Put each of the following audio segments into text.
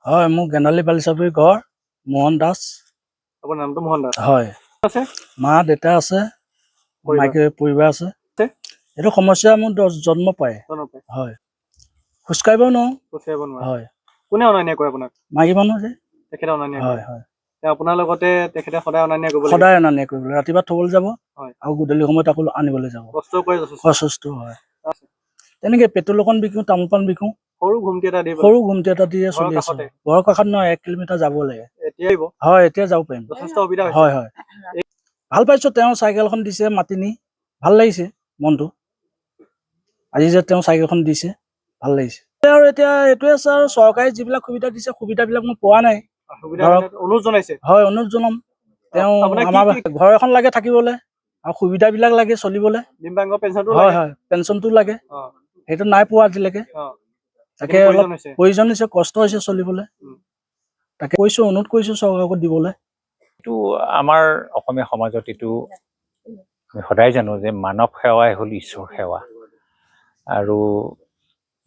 হয়, মোৰ গেনালী বালিচাপৰি ঘৰ মোহন দাস। আপোনাৰ নামটো মোহন দাস হয়, আছে? মা দেউতা আছে, মাইকী পৰিবাৰ আছে। এইটো সমস্যা মোৰ জন্ম পায়। হয়, খোজকাঢ়িব নোৱাৰো। হয়, কোনে অনা নিয়া কৰে আপোনাক? মাইকী মানুহ যে তেখেতে অনা নিয়া কৰে। হয়। আপোনাৰ লগতে তেখেতে সদায় অনা নিয়া কৰিব লাগে? সদায় অনা নিয়া কৰিব লাগে। ৰাতিপুৱা থবলৈ যাব আৰু গধূলি সময়ত আকৌ আনিবলৈ যাব। কষ্ট কৰে যথেষ্ট। অসুস্থ হয়। তেনেকে পেট্ৰল অকণ বিকো, তামোল পাণ বিকো। সৰু ঘুমটি এটা দিয়ে চলি আছে। ঘৰৰ কাষত নহয়, 1 কিলোমিটাৰ যাব লাগে। হয়, এতিয়া যাব পাৰিম। যথেষ্ট সুবিধা হৈছে। হয়। ভাল পাইছো, তেওঁ চাইকেলখন দিছে মাতি নি, ভাল লাগিছে মনটো। আজি যে তেওঁ চাইকেলখন দিছে, ভাল লাগিছে। আৰু এতিয়া এইটোৱে আছে, আৰু চৰকাৰে যিবিলাক সুবিধা দিছে, সুবিধাবিলাক মই পোৱা নাই। অনুৰোধ জনাইছে? হয়, অনুৰোধ জনাম। তেওঁ আমাৰ ঘৰ এখন লাগে থাকিবলৈ, আৰু সুবিধাবিলাক লাগে চলিবলৈ। হয়, পেঞ্চনটো লাগে। সেইটো নাই পোৱা আজিলৈকে। তাকে অলপ প্ৰয়োজন হৈছে, কষ্ট হৈছে চলিবলৈ। তাকে কৈছো, অনুৰোধ কৰিছো চৰকাৰক দিবলৈ। এইটো আমাৰ অসমীয়া সমাজত এইটো আমি সদায় জানো যে মানৱ সেৱাই হ'ল ঈশ্বৰ সেৱা। আৰু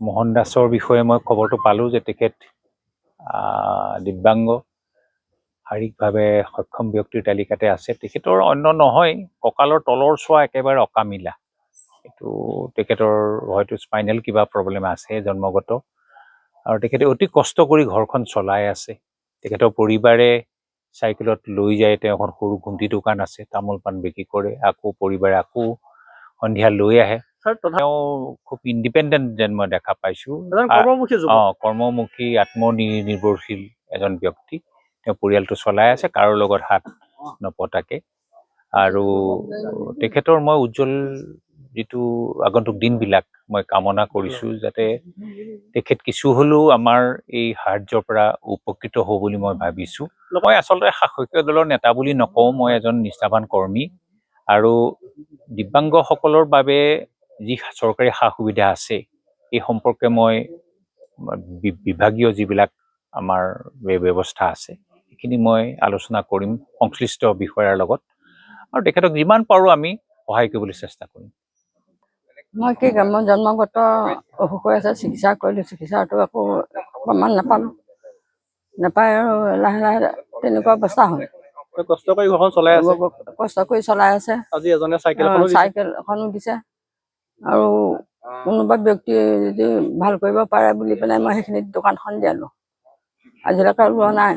মোহন দাসৰ বিষয়ে মই খবৰটো পালোঁ যে তেখেত দিব্যাংগ, শাৰীৰিকভাৱে সক্ষম ব্যক্তিৰ তালিকাতে আছে। তেখেতৰ অন্য নহয়, কঁকালৰ তলৰ চোৱা একেবাৰে অকামিলা। এইটো তেখেতৰ হয়তো স্পাইনেল কিবা প্ৰব্লেম আছে জন্মগত, আৰু তেখেতে অতি কষ্ট কৰি ঘৰখন চলাই আছে। তেখেতৰ পৰিবাৰে চাইকেলত লৈ যায়, তেওঁ এখন সৰু ঘুমটি দোকান আছে, তামোল পাণ বিক্ৰী কৰে। আকৌ পৰিবাৰে আকৌ সন্ধিয়া লৈ আহে। তেওঁ খুব ইণ্ডিপেণ্ডেণ্ট যেন মই দেখা পাইছোঁ। কৰ্মমুখী, আত্মনিৰ্ভৰশীল এজন ব্যক্তি। তেওঁ পৰিয়ালটো চলাই আছে, কাৰো লগত হাত নপতাকে। আৰু তেখেতৰ মই উজ্জ্বল যিটো আগন্তুক দিনবিলাক মই কামনা কৰিছোঁ, যাতে তেখেত কিছু হ'লেও আমাৰ এই সাহায্যৰ পৰা উপকৃত হ'ব বুলি মই ভাবিছোঁ। মই আচলতে শাসকীয় দলৰ নেতা বুলি নকওঁ, মই এজন নিষ্ঠাৱান কৰ্মী। আৰু দিব্যাংগসকলৰ বাবে যি চৰকাৰী সা সুবিধা আছে, এই সম্পৰ্কে মই বিভাগীয় যিবিলাক আমাৰ ব্যৱস্থা আছে, সেইখিনি মই আলোচনা কৰিম সংশ্লিষ্ট বিষয়াৰ লগত, আৰু তেখেতক যিমান পাৰোঁ আমি সহায় কৰিবলৈ চেষ্টা কৰিম। মই জন্মগত অসুখ হৈ আছে, চিকিৎসা কৰিলোঁ, চিকিৎসাটো একো প্ৰমাণ নাপায় আৰু লাহে লাহে তেনেকুৱা অৱস্থা হ'ল। কষ্ট কৰি ঘৰখন চলাই আছে। কষ্ট কৰি চলাই আছে। আজি এজনে চাইকেল এখনো দিছে। আৰু কোনোবা ব্যক্তিয়ে যদি ভাল কৰিব পাৰে বুলি পেলাই মই সেইখিনিত দোকানখন দিয়ালোঁ। আজিলৈকে লোৱা নাই,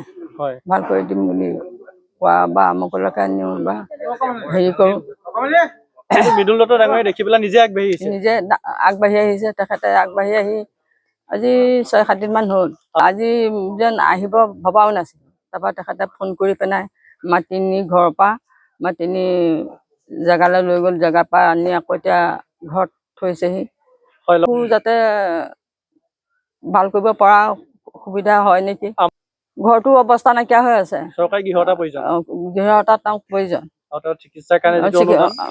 ভাল কৰি দিম বুলি কোৱা বা আমুকলৈকে নিওঁ বা হেৰি কৰোঁ। মৃদুল দত্ত ডাঙৰীয়াই দেখি পেলাই নিজে আগবাঢ়ি আহিছে। তেখেতে আগবাঢ়ি আহি আজি 6-7 দিন মান হ'ল। আজি যেন আহিব ভবাও নাছিল। তাৰপৰা তেখেতে ফোন কৰি পেলাই মাতি নি, ঘৰৰ পৰা মাতি নি জেগালৈ লৈ গ'ল। জেগাৰ পৰা আনি আকৌ এতিয়া ঘৰত থৈছেহি। যাতে ভাল কৰিব পৰা সুবিধা হয় নেকি। ঘৰটো অৱস্থা নাইকিয়া হৈ আছে। চৰকাৰী গৃহ এটাৰ প্ৰয়োজন। গৃহ এটা তেওঁক প্ৰয়োজন। চিকিৎসাৰ কাৰণে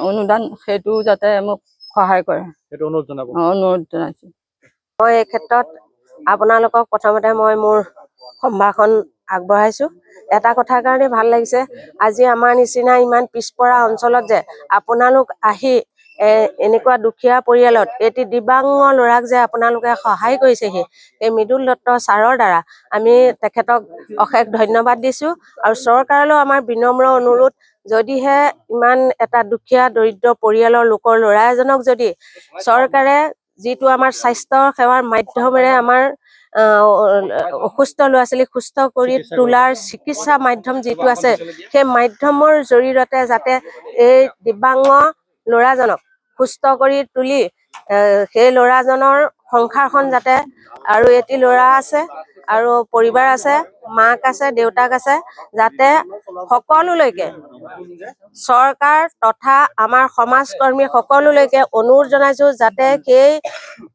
অনুদান সেইটো যাতে মোক সহায় কৰে, সেইটো অনুৰোধ জনাব। অনুৰোধ জনাইছোঁ। মই এই ক্ষেত্ৰত আপোনালোকক প্ৰথমতে মই মোৰ সম্ভাষণ আগবঢ়াইছোঁ। এটা কথাৰ কাৰণে ভাল লাগিছে, আজি আমাৰ নিচিনা ইমান পিছপৰা অঞ্চলত যে আপোনালোক আহি এনেকুৱা দুখীয়া পৰিয়ালত এটি দিব্যাংগ ল'ৰাক যে আপোনালোকে সহায় কৰিছেহি, এই মৃদুল দত্ত ছাৰৰ দ্বাৰা আমি তেখেতক অশেষ ধন্যবাদ দিছোঁ। আৰু চৰকাৰলৈ আমাৰ বিনম্ৰ অনুৰোধ, যদিহে ইমান এটা দুখীয়া দৰিদ্ৰ পৰিয়ালৰ লোকৰ ল'ৰা এজনক যদি চৰকাৰে যিটো আমাৰ স্বাস্থ্য সেৱাৰ মাধ্যমেৰে আমাৰ অসুস্থ ল'ৰা ছোৱালীক সুস্থ কৰি তোলাৰ চিকিৎসা মাধ্যম যিটো আছে, সেই মাধ্যমৰ জৰিয়তে যাতে এই দিব্যাংগ ল'ৰাজনক সুস্থ কৰি তুলি সেই ল'ৰাজনৰ সংসাৰখন যাতে, আৰু এটি ল'ৰা আছে আৰু পৰিবাৰ আছে, মাক আছে, দেউতাক আছে, যাতে সকলোলৈকে চৰকাৰ তথা আমাৰ সমাজকৰ্মী সকলোলৈকে অনুৰোধ জনাইছোঁ, যাতে সেই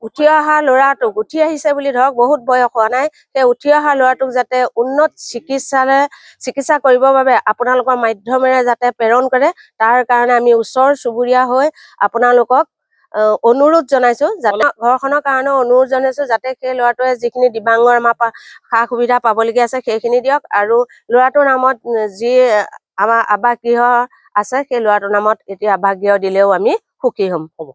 উঠি অহা ল'ৰাটোক, উঠি আহিছে বুলি ধৰক, বহুত বয়স হোৱা নাই, সেই উঠি অহা ল'ৰাটোক যাতে উন্নত চিকিৎসা কৰিবৰ বাবে আপোনালোকৰ মাধ্যমেৰে যাতে প্ৰেৰণ কৰে, তাৰ কাৰণে আমি ওচৰ চুবুৰীয়া হৈ আপোনালোকক অনুৰোধ জনাইছোঁ। যাতে ঘৰখনৰ কাৰণেও অনুৰোধ জনাইছোঁ, যাতে সেই ল'ৰাটোৱে যিখিনি দিব্যাংগৰ আমাৰ সা সুবিধা পাবলগীয়া আছে সেইখিনি দিয়ক। আৰু ল'ৰাটোৰ নামত যি আমাৰ আৱাস গৃহ আছে, সেই ল'ৰাটোৰ নামত এতিয়া আৱাস গৃহ দিলেও আমি সুখী হ'ম।